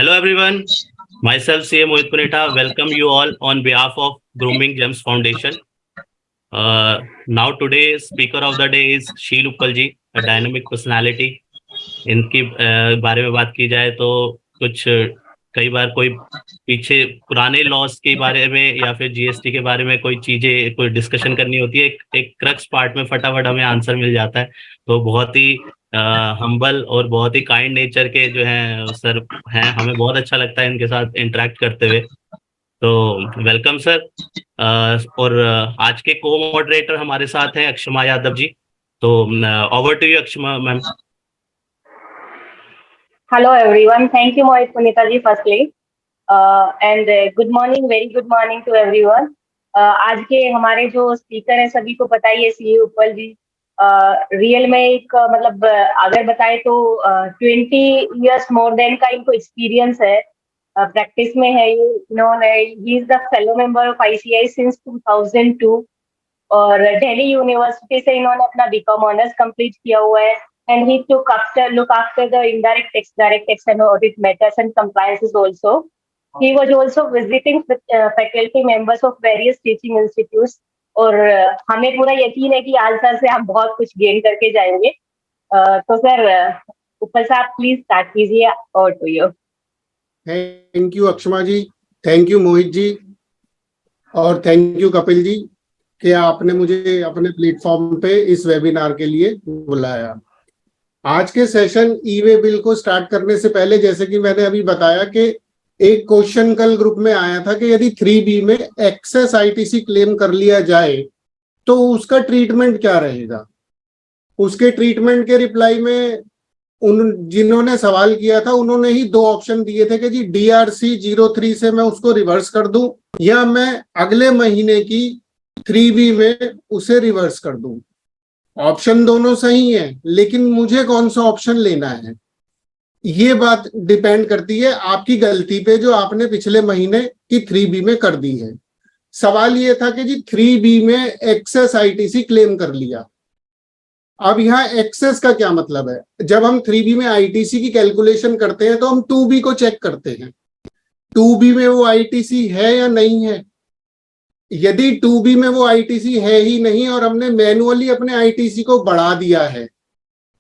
Hello everyone, myself CA Mohit Punita. Welcome you all on behalf of Grooming Gems Foundation. Now today speaker of the day is Sheel Uppal ji, a dynamic personality. इनकी बारे में बात की जाए तो कुछ कई बार कोई पीछे पुराने लॉस के बारे में या फिर जीएसटी के बारे में कोई चीजें कोई डिस्कशन करनी होती है, एक क्रक्स पार्ट में फटाफट हमें आंसर मिल जाता है। तो बहुत ही हम्बल और बहुत ही काइंड नेचर के जो हैं सर हैं, हमें बहुत अच्छा लगता है इनके साथ इंटरेक्ट करते हुए। तो वेलकम सर। और आज के को मॉडरेटर हमारे साथ हैं अक्षमा यादव जी। तो over to you Akshama ma'am. Hello everyone. Thank you Mohit Punita ji firstly and good morning, very good morning to everyone. आज के हमारे जो स्पीकर हैं सभी को पता ही है सीए उपल जी। रियल में एक मतलब अगर बताए तो 20 years मोर देन का इनको एक्सपीरियंस है, प्रैक्टिस में है ये। इन्होंने he is the fellow member of ICI since 2002 और दिल्ली यूनिवर्सिटी से इन्होंने अपना बीकॉम ऑनर्स कंप्लीट किया हुआ है। And he look after the indirect tax, direct tax and audit matters and compliances also. He was also visiting faculty members of various teaching institutes. और हमें पूरा यकीन है कि आज सर से हम बहुत कुछ गेन करके जाएंगे। तो सर ऊपर से आप प्लीज स्टार्ट कीजिए। और to you. Thank you Akshama ji, thank you Mohit ji और थैंक यू कपिल जी कि आपने मुझे अपने प्लेटफॉर्म पे इस वेबिनार के लिए बुलाया। आज के सेशन ई वे बिल को स्टार्ट करने से पहले जैसे कि मैंने अभी बताया कि एक क्वेश्चन कल ग्रुप में आया था कि यदि 3B में एक्सेस आईटीसी क्लेम कर लिया जाए तो उसका ट्रीटमेंट क्या रहेगा। उसके ट्रीटमेंट के रिप्लाई में जिन्होंने सवाल किया था उन्होंने ही दो ऑप्शन दिए थे कि जी DRC 03 से मैं उसको रिवर्स कर दूं या मैं अगले महीने की 3B में उसे रिवर्स कर दूं। ऑप्शन दोनों सही है, लेकिन मुझे कौन सा ऑप्शन लेना है ये बात डिपेंड करती है आपकी गलती पे जो आपने पिछले महीने की 3B में कर दी है। सवाल ये था कि जी 3B में एक्सेस आईटीसी क्लेम कर लिया। अब यहाँ एक्सेस का क्या मतलब है? जब हम 3B में आईटीसी की कैलकुलेशन करते हैं तो हम 2B को चेक करते हैं 2B में वो आईटीसी है या नहीं है। यदि 2B में वो आईटीसी है ही नहीं और हमने मैनुअली अपने आईटीसी को बढ़ा दिया है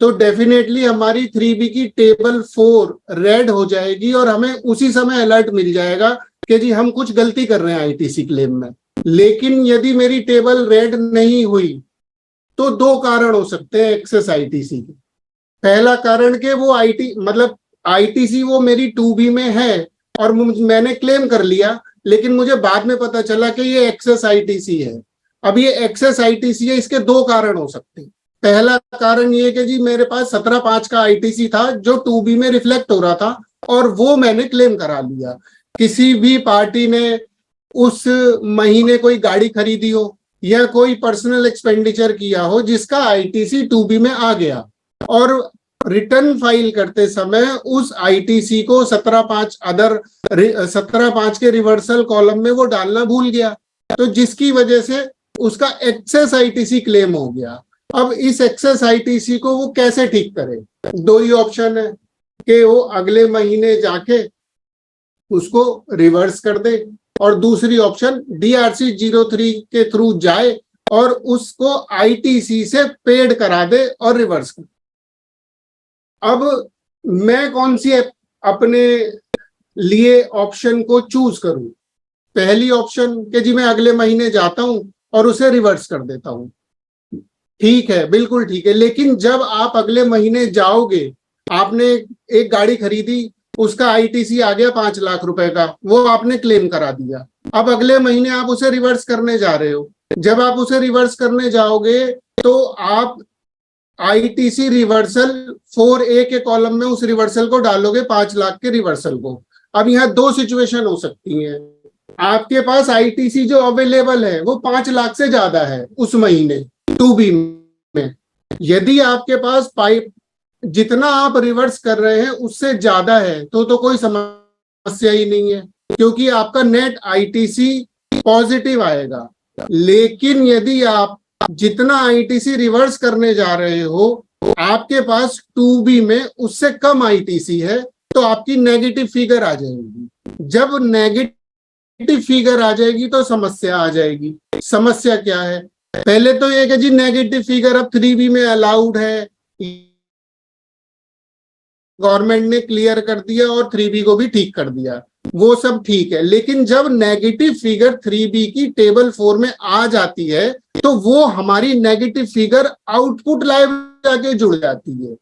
तो डेफिनेटली हमारी 3B की टेबल 4 रेड हो जाएगी और हमें उसी समय अलर्ट मिल जाएगा कि जी हम कुछ गलती कर रहे हैं आईटीसी क्लेम में। लेकिन यदि मेरी टेबल रेड नहीं हुई तो दो कारण हो सकते हैं एक्सेस आईटीसी के। पहला कारण कि वो आईटीसी वो मेरी 2B में है और मैंने क्लेम कर लिया, लेकिन मुझे बाद में पता चला कि ये एक्सेस आईटीसी है। अब ये एक्सेस आईटीसी है, इसके दो कारण हो सकते हैं। पहला कारण ये कि जी मेरे पास 17/5 का आईटीसी था जो 2B में रिफ्लेक्ट हो रहा था और वो मैंने क्लेम करा लिया। किसी भी पार्टी ने उस महीने कोई गाड़ी खरीदी हो या कोई पर्सनल एक्सपेंडिचर किया हो जिसका आईटीसी 2B में आ गया और रिटर्न फाइल करते समय उस आईटीसी को 17/5 के रिवर्सल कॉलम में वो डालना भूल गया, तो जिसकी वजह से उसका एक्सेस आईटीसी क्लेम हो गया। अब इस एक्सेस आईटीसी को वो कैसे ठीक करे? दो ही ऑप्शन है कि वो अगले महीने जाके उसको रिवर्स कर दे और दूसरी ऑप्शन DRC 03 के थ्रू जाए और उसको आईटीसी से पेड करा दे और रिवर्स कर। अब मैं कौन सी अपने लिए ऑप्शन को चूज करूं? पहली ऑप्शन कि जी मैं अगले महीने जाता हूं और उसे रिवर्स कर देता हूं। ठीक है, बिल्कुल ठीक है, लेकिन जब आप अगले महीने जाओगे, आपने एक गाड़ी खरीदी, उसका आईटीसी आ गया 5 लाख रुपए का, वो आपने क्लेम करा दिया। अब अगले महीने आप उसे रिवर्स करने जा रहे हो। जब आप उसे रिवर्स करने जाओगे तो आप आईटीसी रिवर्सल 4A के कॉलम में उस रिवर्सल को डालोगे, 5 लाख के रिवर्सल को। अब यहाँ दो सिचुएशन हो सकती हैं। आपके पास आईटीसी जो अवेलेबल है वो 5 लाख से ज्यादा है उस महीने 2B में। यदि आपके पास जितना आप रिवर्स कर रहे हैं उससे ज्यादा है तो कोई समस्या ही नहीं है, क्योंकि आपका नेट आईटीसी पॉजिटिव आएगा। लेकिन यदि आप जितना आईटीसी रिवर्स करने जा रहे हो आपके पास 2B में उससे कम आईटीसी है तो आपकी नेगेटिव फिगर आ जाएगी। जब नेगेटिव फिगर आ जाएगी तो समस्या आ जाएगी। समस्या क्या है? पहले तो ये कि जी नेगेटिव फिगर अब 3B में अलाउड है, गवर्नमेंट ने क्लियर कर दिया और 3B को भी ठीक कर दिया, वो सब ठीक है। लेकिन जब नेगेटिव फिगर 3B की टेबल 4 में आ जाती है तो वो हमारी नेगेटिव फिगर आउटपुट लाइब्रेरी जाके जुड़ जाती है।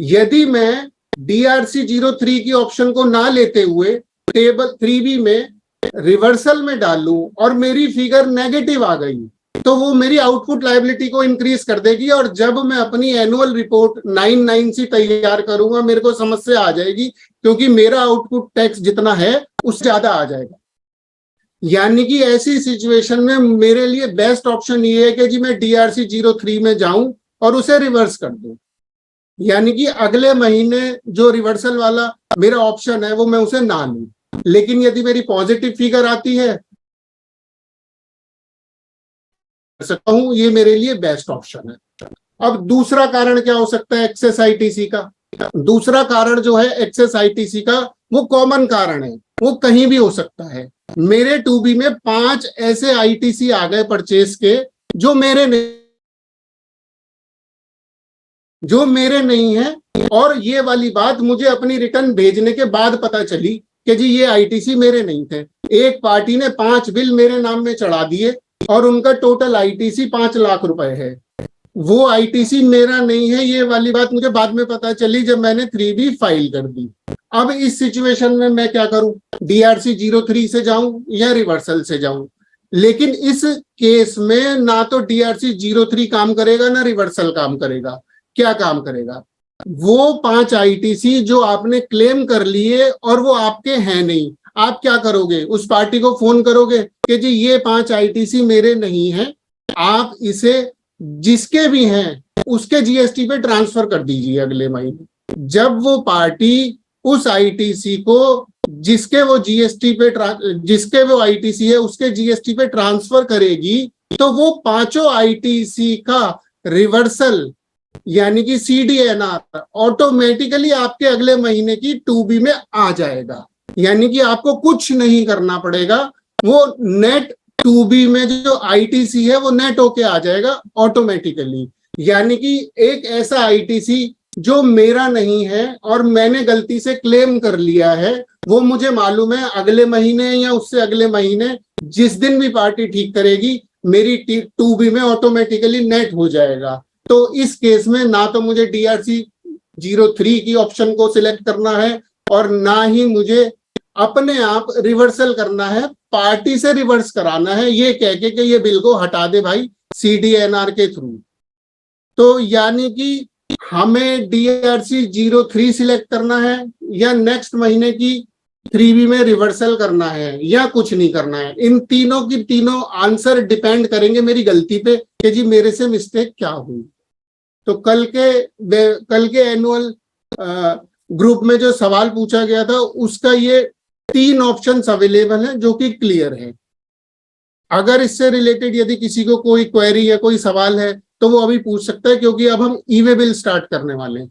यदि मैं DRC 03 की ऑप्शन को ना लेते हुए टेबल 3B में रिवर्सल में डालूं और मेरी फिगर नेगेटिव आ गई तो वो मेरी आउटपुट लायबिलिटी को इंक्रीज कर देगी, और जब मैं अपनी एनुअल रिपोर्ट 99C तैयार करूंगा मेरे को समस्या आ जाएगी, क्योंकि मेरा आउटपुट टैक्स जितना है उससे ज्यादा आ जाएगा। यानी कि ऐसी सिचुएशन में मेरे लिए बेस्ट ऑप्शन ये है कि जी मैं DRC 03 में जाऊं और उसे रिवर्स कर दूं। यानी कि अगले महीने जो रिवर्सल वाला मेरा ऑप्शन है वो मैं उसे ना लूं, लेकिन यदि मेरी पॉजिटिव फिगर आती है सकता हूं, ये मेरे लिए बेस्ट ऑप्शन है। अब दूसरा कारण क्या हो सकता है एक्सेस ITC का? दूसरा कारण जो है एक्सेस ITC का, वो कॉमन कारण है, वो कहीं भी हो सकता है। मेरे 2B में 5 ऐसे ITC आ गए परचेस के जो मेरे नहीं है, और ये वाली बात मुझे अपनी रिटर्न भेजने के बाद पता चली कि जी ये ITC मेरे नहीं थे। एक पार्टी ने 5 बिल मेरे नाम में चढ़ा दिए और उनका टोटल ITC 5 लाख रुपए है। वो ITC मेरा नहीं है, ये वाली बात मुझे बाद में पता चली जब मैंने 3B फाइल कर दी। अब इस सिचुएशन में मैं क्या करूं? DRC 03 से जाऊं या रिवर्सल से जाऊं? लेकिन इस केस में ना तो DRC 03 काम करेगा ना रिवर्सल काम करेगा। क्या काम करेगा? वो 5 ITC जो आपने क्लेम कर लिए और वो आपके हैं नहीं, आप क्या करोगे? उस पार्टी को फोन करोगे कि जी ये 5 ITC मेरे नहीं है, आप इसे जिसके भी हैं उसके GST पे ट्रांसफर कर दीजिए अगले महीने। जब वो पार्टी उस ITC को जिसके वो ITC है उसके GST पे ट्रांसफर करेगी तो वो 5 ITC का रिवर्सल यानी कि CDNR ऑटोमेटिकली आपके अगले महीने की 2B में आ जाएगा। यानी कि आपको कुछ नहीं करना पड़ेगा, वो नेट 2B में जो ITC है वो नेट होके आ जाएगा ऑटोमेटिकली। यानी कि एक ऐसा ITC जो मेरा नहीं है और मैंने गलती से क्लेम कर लिया है, वो मुझे मालूम है अगले महीने या उससे अगले महीने जिस दिन भी पार्टी ठीक करेगी मेरी 2B में ऑटोमेटिकली नेट हो जाएगा। तो इस केस में ना तो मुझे DRC 03 की ऑप्शन को सिलेक्ट करना है और ना ही मुझे अपने आप रिवर्सल करना है, पार्टी से रिवर्स कराना है ये कह के कि ये बिल को हटा दे भाई CDNR के थ्रू। तो यानी कि हमें DRC 03 सिलेक्ट करना है या नेक्स्ट महीने की 3B में रिवर्सल करना है या कुछ नहीं करना है। इन तीनों की तीनों आंसर डिपेंड करेंगे मेरी गलती पे कि जी मेरे से मिस्टेक क्या हुई। तो कल के एनुअल ग्रुप में जो सवाल पूछा गया था उसका ये 3 ऑप्शंस अवेलेबल हैं जो कि क्लियर है। अगर इससे रिलेटेड यदि किसी को कोई क्वेरी या कोई सवाल है तो वो अभी पूछ सकता है, क्योंकि अब हम ई-वे बिल स्टार्ट करने वाले हैं।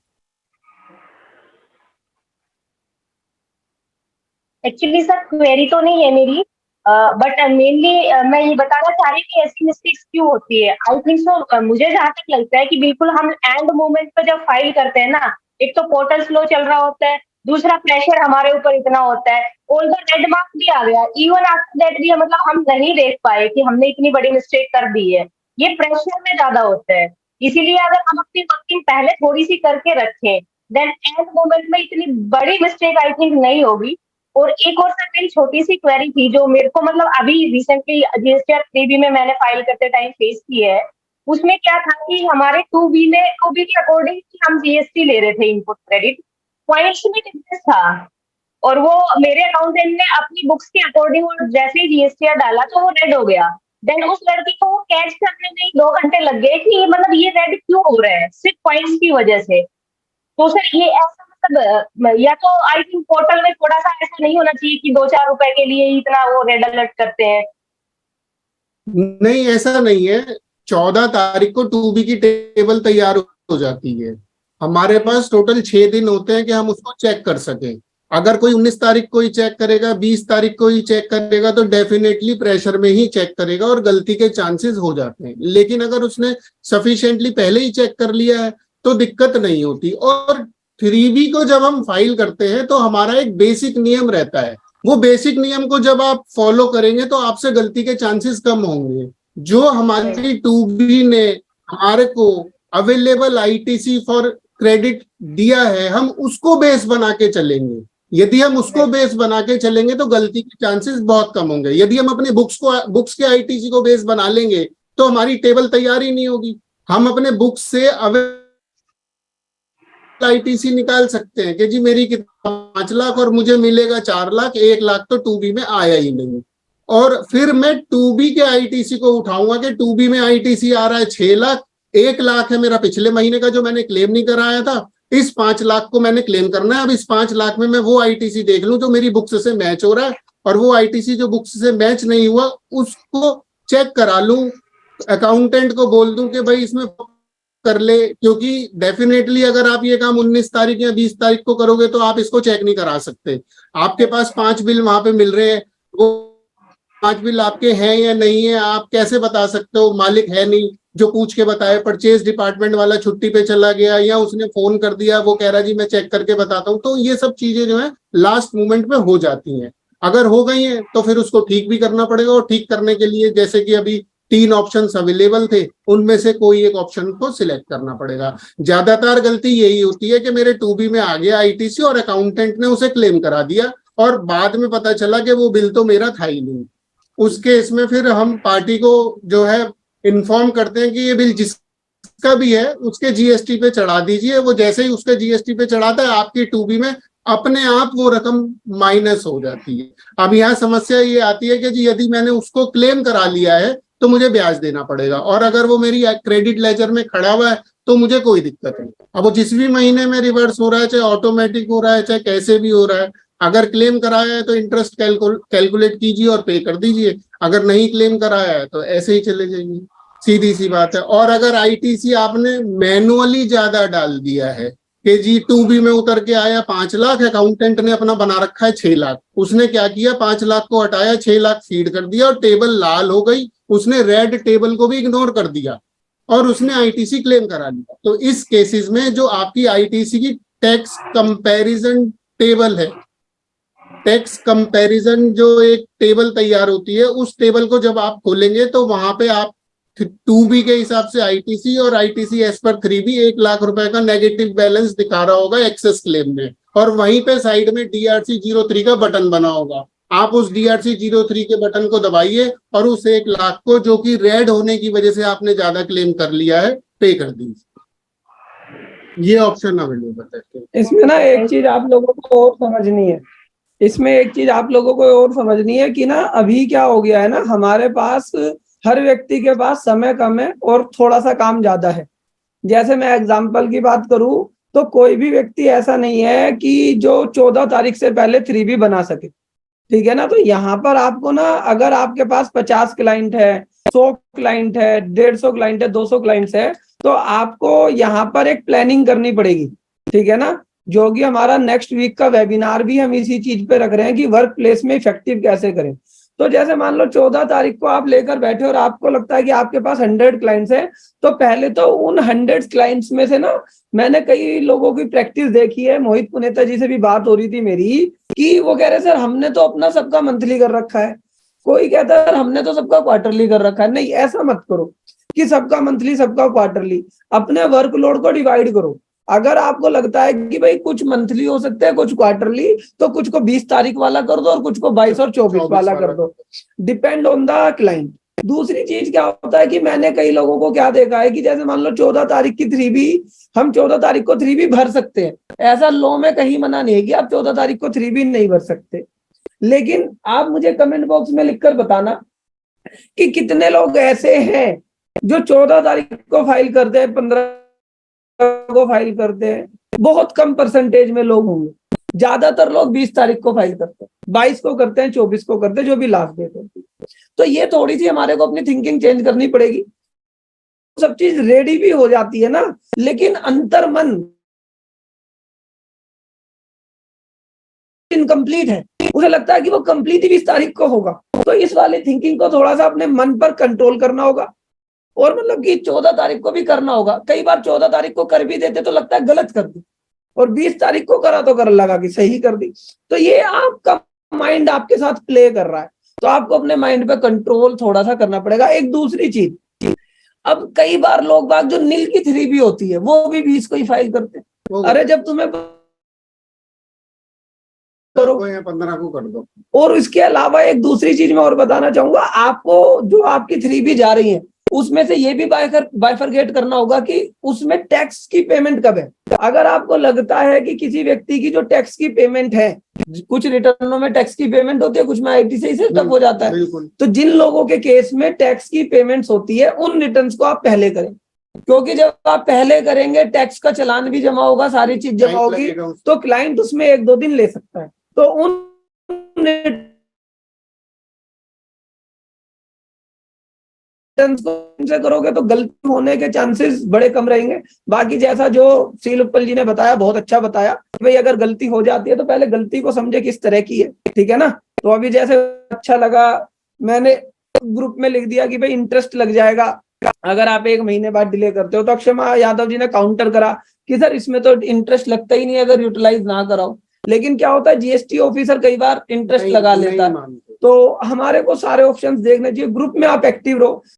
एक्चुअली सर क्वेरी तो नहीं है मेरी, बट मेनली मैं ये बताना चाह रही कि ऐसी मिस्टेक्स क्यों होती है। आई थिंक सो मुझे जहां तक लगता है कि बिल्कुल हम एंड मोमेंट पे जब फाइल करते हैं ना, एक तो पोर्टल स्लो चल रहा होता है, दूसरा प्रेशर हमारे ऊपर इतना होता है, ऑल द रेड मार्क भी आ गया, इवन आफ्टर दैट भी मतलब हम नहीं देख पाए कि हमने इतनी बड़ी मिस्टेक कर दी है। ये प्रेशर में ज्यादा होता है। इसीलिए अगर हम अपनी वर्किंग पहले थोड़ी सी करके रखें, देन एंड मोमेंट में इतनी बड़ी मिस्टेक आई थिंक नहीं होगी। और एक और सर मेरी छोटी सी क्वेरी थी जो मेरे को मतलब अभी रिसेंटली GSTR 3B में मैंने फाइल करते टाइम फेस की है। उसमें क्या था कि हमारे 2B के अकॉर्डिंग हम GST ले रहे थे, इनपुट क्रेडिट पॉइंट्स में डिफरेंस था, और वो मेरे अकाउंटेंट ने अपनी बुक्स के अकॉर्डिंग जैसे ही GSTR डाला तो वो रेड हो गया। देन उस लड़की को वो कैच करने में 2 घंटे लग गए कि मतलब ये रेड क्यों हो रहा है, सिर्फ पॉइंट्स की वजह से। तो सर ये ऐसा मतलब या तो आई थिंक पोर्टल में थोड़ा सा ऐसा नहीं होना चाहिए कि 2-4 रुपए के लिए ही इतना वो रेड अलर्ट करते हैं। नहीं, ऐसा नहीं है। 14 तारीख को 2B की टेबल तैयार हो जाती है। हमारे पास टोटल 6 दिन होते हैं कि हम उसको चेक कर सकें। अगर कोई 19 तारीख को ही चेक करेगा, 20 तारीख को ही चेक करेगा, तो डेफिनेटली प्रेशर में ही चेक करेगा और गलती के चांसेस हो जाते हैं। लेकिन अगर उसने सफिशिएंटली पहले ही चेक कर लिया है तो दिक्कत नहीं होती। और 3B को जब हम फाइल करते हैं तो हमारा एक बेसिक नियम रहता है, वो बेसिक नियम को जब आप फॉलो करेंगे तो आपसे गलती के चांसेस कम होंगे। जो हमारी 2B ने हमारे को अवेलेबल ITC फॉर क्रेडिट दिया है, हम उसको बेस बना के चलेंगे। यदि हम उसको बेस बना के चलेंगे तो गलती के चांसेस बहुत कम होंगे। यदि हम अपने बुक्स के ITC को बेस बना लेंगे तो हमारी टेबल तैयार ही नहीं होगी। हम अपने बुक्स से ITC निकाल सकते हैं कि जी मेरी 5 लाख और मुझे मिलेगा 4 लाख, 1 लाख तो 2B में आया ही नहीं। और फिर मैं 2B के ITC को उठाऊंगा कि 2B में ITC आ रहा है 6 लाख, 1 लाख है मेरा पिछले महीने का जो मैंने क्लेम नहीं कराया था, इस 5 लाख को मैंने क्लेम करना है। अब इस 5 लाख में मैं वो ITC देख लूं जो मेरी बुक्स से मैच हो रहा है, और वो ITC जो बुक्स से मैच नहीं हुआ उसको चेक करा लूं, अकाउंटेंट को बोल दूं कि भाई इसमें कर ले। क्योंकि डेफिनेटली अगर आप ये काम 19 तारीख या 20 तारीख को करोगे तो आप इसको चेक नहीं करा सकते। आपके पास 5 बिल वहां पे मिल रहे हैं, वो 5 बिल आपके हैं या नहीं है आप कैसे बता सकते हो? मालिक है नहीं जो पूछ के बताए, परचेज डिपार्टमेंट वाला छुट्टी पे चला गया या उसने फोन कर दिया, वो कह रहा जी मैं चेक करके बताता हूँ। तो ये सब चीजें जो है लास्ट मोमेंट में हो जाती हैं। अगर हो गई हैं तो फिर उसको ठीक भी करना पड़ेगा, और ठीक करने के लिए जैसे कि अभी 3 ऑप्शंस अवेलेबल थे, उनमें से कोई एक ऑप्शन को सिलेक्ट करना पड़ेगा। ज्यादातर गलती यही होती है कि मेरे 2B में आ गया ITC और अकाउंटेंट ने उसे क्लेम करा दिया और बाद में पता चला कि वो बिल तो मेरा था ही नहीं। उस केस में फिर हम पार्टी को जो है इन्फॉर्म करते हैं कि ये बिल जिसका भी है उसके GST पे चढ़ा दीजिए। वो जैसे ही उसके GST पे चढ़ाता है आपकी 2B में अपने आप वो रकम माइनस हो जाती है। अब यहाँ समस्या ये आती है कि जी यदि मैंने उसको क्लेम करा लिया है तो मुझे ब्याज देना पड़ेगा, और अगर वो मेरी क्रेडिट लेजर में खड़ा हुआ है तो मुझे कोई दिक्कत नहीं। अब वो जिस भी महीने में रिवर्स हो रहा है, चाहे ऑटोमेटिक हो रहा है, चाहे कैसे भी हो रहा है, अगर क्लेम कराया है तो इंटरेस्ट कैलकुलेट कीजिए और पे कर दीजिए। अगर नहीं क्लेम कराया है तो ऐसे ही चले जाइए, सीधी सी बात है। और अगर ITC आपने मैनुअली ज्यादा डाल दिया है कि जी 2B में उतर के आया 5 लाख, अकाउंटेंट ने अपना बना रखा है 6 लाख, उसने क्या किया 5 लाख को हटाया, 6 लाख फीड कर दिया और टेबल लाल हो गई, उसने रेड टेबल को भी इग्नोर कर दिया और उसने ITC क्लेम करा लिया। तो इस केसेस में जो आपकी ITC की टैक्स कंपैरिजन टेबल है, टैक्स कंपैरिजन जो एक टेबल तैयार होती है, उस टेबल को जब आप खोलेंगे तो वहां पे आप 2B के हिसाब से ITC और ITC as per 3B 1 lakh रुपए का नेगेटिव बैलेंस दिखा रहा होगा एक्सेस क्लेम में, और वहीं पे साइड में DRC 03 का बटन बना होगा। आप उस DRC 03 के बटन को दबाइए और उस 1 लाख को जो कि रेड होने की वजह से आपने ज्यादा क्लेम कर लिया है पे कर दीजिए। ये ऑप्शन अवेलेबल है। इसमें ना एक चीज आप लोगों को और समझनी है, इसमें एक चीज आप लोगों को और समझनी है कि ना अभी क्या हो गया है ना, हमारे पास हर व्यक्ति के पास समय कम है और थोड़ा सा काम ज्यादा है। जैसे मैं एग्जांपल की बात करूं तो कोई भी व्यक्ति ऐसा नहीं है कि जो 14 तारीख से पहले 3B बना सके, ठीक है ना। तो यहाँ पर आपको ना अगर आपके पास 50 क्लाइंट है, 100 क्लाइंट है, 150 क्लाइंट है, 200 क्लाइंट्स है, तो आपको यहाँ पर एक प्लानिंग करनी पड़ेगी, ठीक है ना। जो कि हमारा नेक्स्ट वीक का वेबिनार भी हम इसी चीज पे रख रहे हैं कि वर्क प्लेस में इफेक्टिव कैसे करें। तो जैसे मान लो 14 तारीख को आप लेकर बैठे और आपको लगता है कि आपके पास 100 क्लाइंट्स हैं, तो पहले तो उन 100 क्लाइंट्स में से ना मैंने कई लोगों की प्रैक्टिस देखी है, मोहित पुनेता जी से भी बात हो रही थी मेरी, कि वो कह रहे सर हमने तो अपना सबका मंथली कर रखा है, कोई कहता है हमने तो सबका क्वार्टरली कर रखा है। नहीं, ऐसा मत करो कि सबका मंथली सबका क्वार्टरली, अपने वर्कलोड को डिवाइड करो। अगर आपको लगता है कि भाई कुछ मंथली हो सकते हैं कुछ क्वार्टरली, तो कुछ को 20 तारीख वाला कर दो और कुछ को 22 और 24 वाला कर दो, डिपेंड ऑन द क्लाइंट। दूसरी चीज क्या होता है कि मैंने कई लोगों को क्या देखा है कि जैसे मान लो 14 तारीख की 3B, हम 14 तारीख को 3B भर सकते हैं, ऐसा लॉ में कहीं मना नहीं है कि आप 14 तारीख को 3B नहीं भर सकते। लेकिन आप मुझे कमेंट बॉक्स में लिखकर बताना कि कितने लोग ऐसे हैं जो 14 तारीख को फाइल करते हैं, 15 को फाइल करते हैं। बहुत कम परसेंटेज में लोग होंगे, ज्यादातर लोग 20 तारीख को फाइल करते हैं, 22 को करते हैं, 24 को करते हैं, जो भी लास्ट डेट होती है। तो ये थोड़ी सी हमारे को अपनी थिंकिंग चेंज करनी पड़ेगी। सब चीज रेडी भी हो जाती है ना, लेकिन अंतर्मन इनकम्प्लीट है, उसे लगता है कि वो कंप्लीट ही 20 तारीख को होगा। तो इस वाली थिंकिंग को थोड़ा सा अपने मन पर कंट्रोल करना होगा, और मतलब कि 14 तारीख को भी करना होगा। कई बार 14 तारीख को कर भी देते तो लगता है गलत कर दी, और 20 तारीख को करा तो कर लगा कि सही कर दी। तो ये आपका माइंड आपके साथ प्ले कर रहा है, तो आपको अपने माइंड पे कंट्रोल थोड़ा सा करना पड़ेगा। एक दूसरी चीज, अब कई बार लोग बाग जो नील की 3 भी होती है वो भी 20 को ही फाइल करते हैं। अरे जब तुम्हें करो 15 को कर दो। और इसके अलावा एक दूसरी चीज मैं और बताना चाहूंगा, आपको जो आपकी 3 भी जा रही है उसमें से ये भी बाइफरगेट करना होगा कि उसमें टैक्स की पेमेंट कब है। अगर आपको लगता है कि किसी व्यक्ति की जो टैक्स की पेमेंट है, कुछ रिटर्नों में टैक्स की पेमेंट होती है, कुछ में आईटी से ही सेटअप हो जाता है, तो जिन लोगों के केस में टैक्स की पेमेंट्स होती है उन रिटर्न्स को आप पहले करें, क्योंकि जब आप पहले करेंगे टैक्स का चालान भी जमा होगा, सारी चीज जमा होगी, तो क्लाइंट उसमें 1-2 दिन ले सकता है। तो उन से करोगे तो गलती होने के चांसेस बड़े कम रहेंगे। बाकी जैसा जो सील उपल जी ने बताया, बहुत अच्छा बताया, भाई अगर गलती हो जाती है तो पहले गलती को समझे किस तरह की है, ठीक है ना। तो अभी जैसे अच्छा लगा, मैंने ग्रुप में लिख दिया कि भाई इंटरेस्ट लग जाएगा अगर आप 1 महीने बाद डिले करते हो। तो अक्षमा यादव जी ने काउंटर करा कि सर इसमें तो इंटरेस्ट लगता ही नहीं अगर यूटिलाइज ना कराओ। लेकिन क्या होता है, जीएसटी ऑफिसर कई बार इंटरेस्ट लगा लेता है, तो हमारे को सारे ऑप्शंस देखने चाहिए। ग्रुप में आप एक्टिव रहो,